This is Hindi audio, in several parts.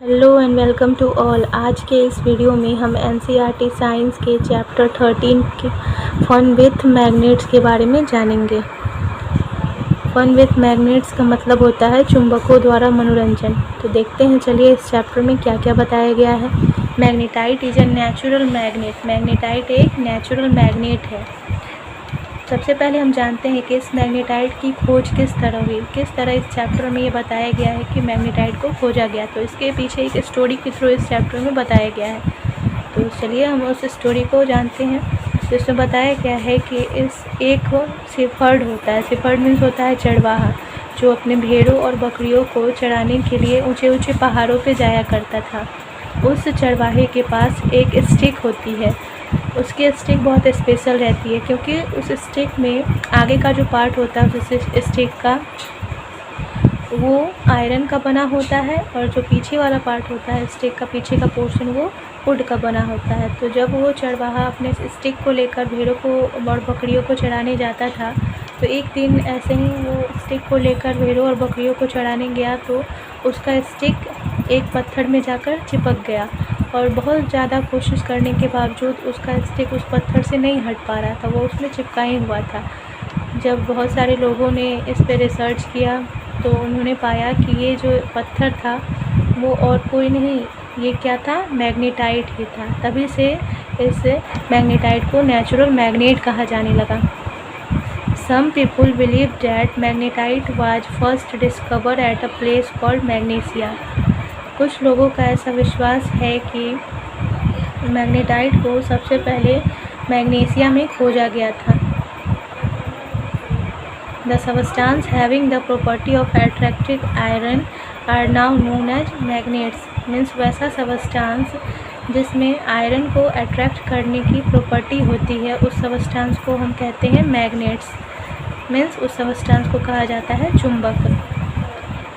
Hello and welcome to all. आज के इस वीडियो में हम एनसीईआरटी साइंस के चैप्टर 13 के फन विथ मैग्नेट्स के बारे में जानेंगे। फन विथ मैग्नेट्स का मतलब होता है चुंबकों द्वारा मनोरंजन। तो देखते हैं, चलिए इस चैप्टर में क्या क्या बताया गया है। Magnetite is a natural magnet. Magnetite एक नेचुरल मैग्नेट है। सबसे पहले हम जानते हैं कि इस मैग्नेटाइट की खोज किस तरह हुई। किस तरह इस चैप्टर में ये बताया गया है कि मैग्नेटाइट को खोजा गया। तो इसके पीछे एक स्टोरी के थ्रू इस चैप्टर में बताया गया है। तो चलिए हम उस स्टोरी को जानते हैं। तो इसमें बताया गया है कि इस एक शेफर्ड होता है। शेफर्ड मीन्स होता है चरवाहा, जो अपने भेड़ों और बकरियों को चराने के लिए ऊँचे ऊँचे पहाड़ों पर जाया करता था। उस चरवाहे के पास एक स्टिक होती है। उसकी स्टिक बहुत स्पेशल रहती है क्योंकि उस स्टिक में आगे का जो पार्ट होता है उस स्टिक का वो आयरन का बना होता है, और जो पीछे वाला पार्ट होता है स्टिक का पीछे का पोर्शन वो वुड का बना होता है। तो जब वो चरवाहा अपने स्टिक को लेकर भेड़ों को और बकरियों को चराने जाता था, तो एक दिन ऐसे ही वो स्टिक को लेकर भेड़ों और बकरियों को चराने गया तो उसका स्टिक एक पत्थर में जाकर चिपक गया, और बहुत ज़्यादा कोशिश करने के बावजूद उसका स्टिक उस पत्थर से नहीं हट पा रहा था, वो उसमें चिपका ही हुआ था। जब बहुत सारे लोगों ने इस पे रिसर्च किया तो उन्होंने पाया कि ये जो पत्थर था वो और कोई नहीं, ये क्या था, मैग्नेटाइट ही था। तभी से इस मैग्नेटाइट को नेचुरल मैग्नेट कहा जाने लगा। Some people believe that magnetite was first discovered at a place called Magnesia. कुछ लोगों का ऐसा विश्वास है कि मैग्नेटाइट को सबसे पहले मैग्नेशिया में खोजा गया था। The substance having the property of attracting iron are now known as magnets. Means वैसा सबस्टांस जिसमें आयरन को अट्रैक्ट करने की प्रॉपर्टी होती है, उस सबस्टांस को हम कहते हैं मैग्नेट्स। मीन्स उस सबस्टांस को कहा जाता है चुंबक।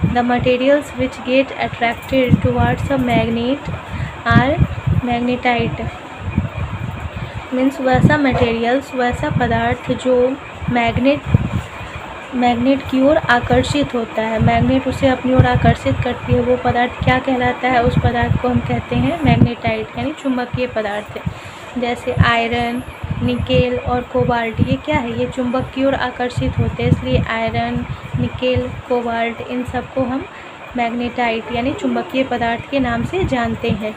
The materials which get attracted towards a magnet are magnetite. Means वैसा मटेरियल्स, वैसा पदार्थ जो मैग्नेट की ओर आकर्षित होता है, मैग्नेट उसे अपनी ओर आकर्षित करती है, वो पदार्थ क्या कहलाता है, उस पदार्थ को हम कहते हैं मैग्नेटाइट, यानी चुंबकीय पदार्थ। जैसे आयरन, निकेल और कोबाल्ट, ये क्या है, ये चुंबक की ओर आकर्षित होते हैं, इसलिए आयरन, निकेल, कोबाल्ट, इन सबको हम मैग्नेटाइट यानी चुंबकीय पदार्थ के नाम से जानते हैं।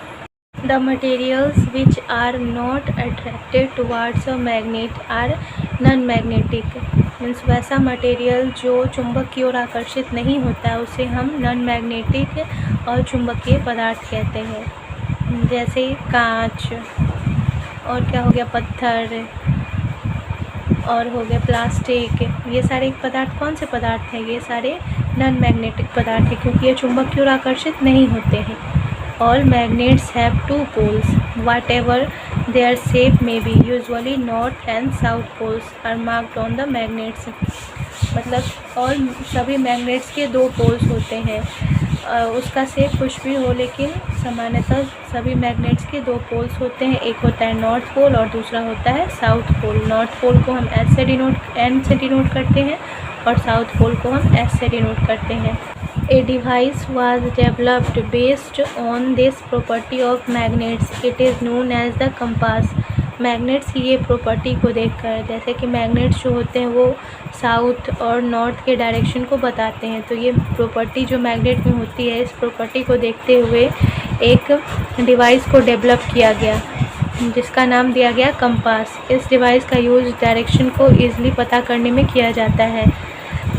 The materials which are not attracted towards a magnet are non magnetic. Means वैसा मटेरियल जो चुंबक की ओर आकर्षित नहीं होता है उसे हम नॉन मैग्नेटिक और चुंबकीय पदार्थ कहते हैं। जैसे कांच, और क्या हो गया, पत्थर, और हो गया प्लास्टिक। ये सारे पदार्थ कौन से पदार्थ हैं, ये सारे नॉन मैग्नेटिक पदार्थ हैं क्योंकि ये चुंबक की ओर आकर्षित नहीं होते हैं। All magnets have two poles whatever their shape may be, usually north and south poles are marked on the magnets. मतलब और सभी मैग्नेट्स के दो पोल्स होते हैं, उसका शेप कुछ भी हो, लेकिन सामान्यतः सभी मैग्नेट्स के दो पोल्स होते हैं। एक होता है नॉर्थ पोल और दूसरा होता है साउथ पोल। नॉर्थ पोल को हम एन से डिनोट करते हैं और साउथ पोल को हम एस से डिनोट करते हैं। A device was developed based on this property of magnets. It is known as the compass. Magnets की ये प्रॉपर्टी को देखकर, जैसे कि मैग्नेट्स जो होते हैं वो साउथ और नॉर्थ के डायरेक्शन को बताते हैं, तो ये प्रॉपर्टी जो मैग्नेट में होती है, इस प्रॉपर्टी को देखते हुए एक डिवाइस को डेवलप किया गया जिसका नाम दिया गया कंपास। इस डिवाइस का यूज़ डायरेक्शन को ईजिली पता करने में किया जाता है।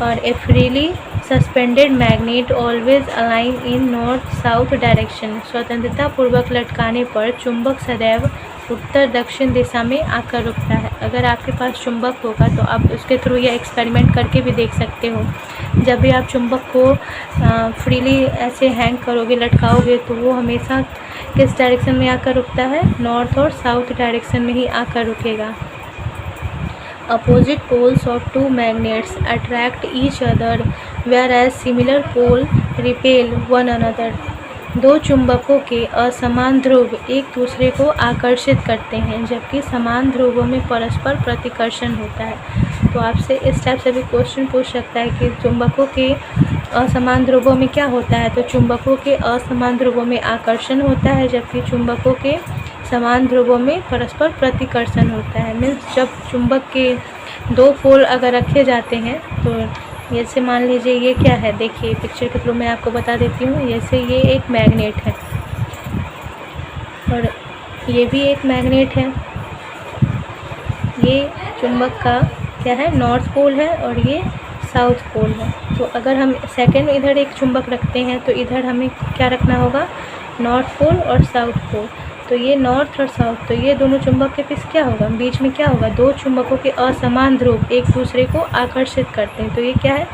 और ए freely suspended magnet always align इन नॉर्थ साउथ डायरेक्शन। स्वतंत्रता पूर्वक लटकाने पर चुंबक सदैव उत्तर दक्षिण दिशा में आकर रुकता है। अगर आपके पास चुंबक होगा तो आप उसके थ्रू यह एक्सपेरिमेंट करके भी देख सकते हो। जब भी आप चुंबक को फ्रीली ऐसे हैंग करोगे, लटकाओगे, तो वो हमेशा किस डायरेक्शन में आकर रुकता है, नॉर्थ और साउथ डायरेक्शन में ही आकर रुकेगा। Opposite poles of two magnets attract each other, whereas similar poles repel one another. दो चुंबकों के असमान ध्रुव एक दूसरे को आकर्षित करते हैं, जबकि समान ध्रुवों में परस्पर प्रतिकर्षण होता है। तो आपसे इस टाइप से भी क्वेश्चन पूछ सकता है कि चुंबकों के असमान ध्रुवों में क्या होता है, तो चुंबकों के असमान ध्रुवों में आकर्षण होता है, जबकि चुंबकों के समान ध्रुवों में परस्पर प्रतिकर्षण होता है। मीन्स जब चुंबक के दो पोल अगर रखे जाते हैं, तो जैसे मान लीजिए ये क्या है, देखिए पिक्चर के थ्रू मैं आपको बता देती हूँ। जैसे ये एक मैग्नेट है और ये भी एक मैग्नेट है। ये चुंबक का क्या है, नॉर्थ पोल है और ये साउथ पोल है। तो अगर हम सेकंड में इधर एक चुंबक रखते हैं तो इधर हमें क्या रखना होगा, नॉर्थ पोल और साउथ पोल। तो ये नॉर्थ और साउथ, तो ये दोनों चुंबक के बीच क्या होगा, बीच में क्या होगा, दो चुंबकों के असमान ध्रुव एक दूसरे को आकर्षित करते हैं। तो ये क्या है,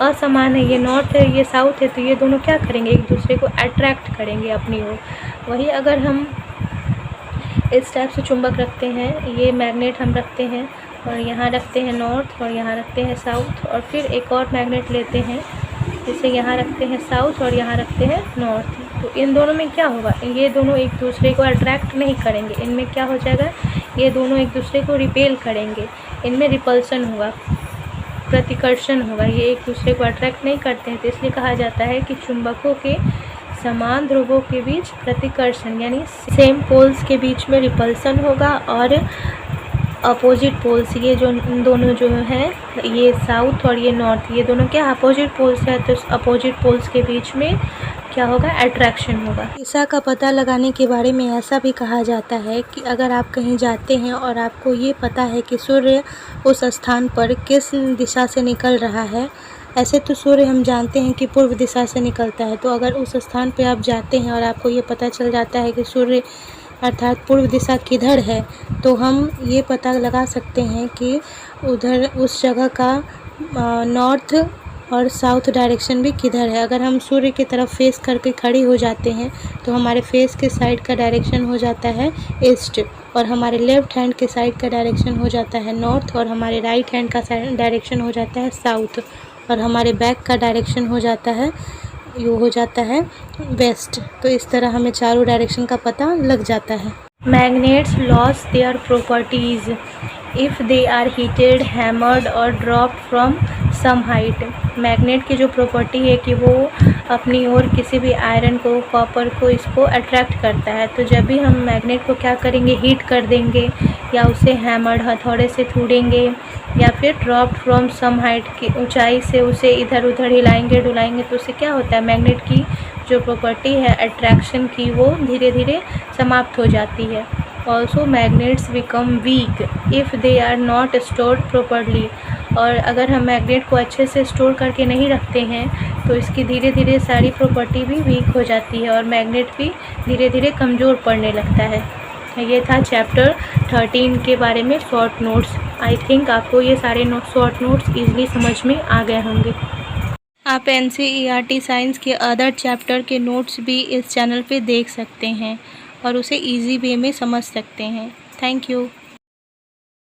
असमान है, ये नॉर्थ है ये साउथ है, तो ये दोनों क्या करेंगे, एक दूसरे को अट्रैक्ट करेंगे अपनी ओर। वही अगर हम इस टाइप से चुंबक रखते हैं, ये मैग्नेट हम रखते हैं और यहाँ रखते हैं नॉर्थ और यहाँ रखते हैं साउथ, और फिर एक और मैग्नेट लेते हैं, जैसे यहाँ रखते हैं साउथ और यहाँ रखते हैं नॉर्थ। तो इन दोनों में क्या होगा, ये दोनों एक दूसरे को अट्रैक्ट नहीं करेंगे, इनमें क्या हो जाएगा, ये दोनों एक दूसरे को रिपेल करेंगे, इनमें रिपल्सन होगा, प्रतिकर्षण होगा, ये एक दूसरे को अट्रैक्ट नहीं करते हैं। तो इसलिए कहा जाता है कि चुंबकों के समान ध्रुवों के बीच प्रतिकर्षण यानी सेम पोल्स के बीच में रिपल्सन होगा, और अपोजिट पोल्स, ये जो दोनों जो हैं, ये साउथ और ये नॉर्थ, ये दोनों क्या अपोजिट पोल्स है, तो अपोजिट पोल्स के बीच में क्या होगा, अट्रैक्शन होगा। दिशा का पता लगाने के बारे में ऐसा भी कहा जाता है कि अगर आप कहीं जाते हैं और आपको ये पता है कि सूर्य उस स्थान पर किस दिशा से निकल रहा है, ऐसे तो सूर्य हम जानते हैं कि पूर्व दिशा से निकलता है, तो अगर उस स्थान पर आप जाते हैं और आपको ये पता चल जाता है कि सूर्य अर्थात पूर्व दिशा किधर है, तो हम ये पता लगा सकते हैं कि उधर उस जगह का नॉर्थ और साउथ डायरेक्शन भी किधर है। अगर हम सूर्य की तरफ फेस करके खड़े हो जाते हैं तो हमारे फेस के साइड का डायरेक्शन हो जाता है ईस्ट, और हमारे लेफ़्ट हैंड के साइड का डायरेक्शन हो जाता है नॉर्थ, और हमारे राइट हैंड का डायरेक्शन हो जाता है साउथ, और हमारे बैक का डायरेक्शन हो जाता है वेस्ट। तो इस तरह हमें चारों डायरेक्शन का पता लग जाता है। Magnets lose their properties if they are heated, hammered और dropped from some height. Magnet की जो प्रॉपर्टी है कि वो अपनी ओर किसी भी आयरन को, कॉपर को, इसको अट्रैक्ट करता है। तो जब भी हम मैग्नेट को क्या करेंगे, हीट कर देंगे, या उसे हैमर्ड हथौड़े से थूड़ेंगे, या फिर ड्रॉप्ड फ्रॉम सम हाइट की ऊंचाई से उसे इधर उधर हिलाएंगे डुलाएंगे, तो उससे क्या होता है, मैग्नेट की जो प्रॉपर्टी है अट्रैक्शन की, वो धीरे धीरे समाप्त हो जाती है। Also magnets become weak if they are not stored properly. और अगर हम मैग्नेट को अच्छे से स्टोर करके नहीं रखते हैं तो इसकी धीरे धीरे सारी प्रॉपर्टी भी वीक हो जाती है और मैग्नेट भी धीरे धीरे कमज़ोर पड़ने लगता है। ये था चैप्टर 13 के बारे में शॉर्ट नोट्स। आई थिंक आपको ये सारे शॉर्ट नोट्स ईजिली समझ में आ गए होंगे। आप NCERT साइंस के अदर चैप्टर के नोट्स भी इस चैनल पे देख सकते हैं और उसे इजी वे में समझ सकते हैं। Thank you.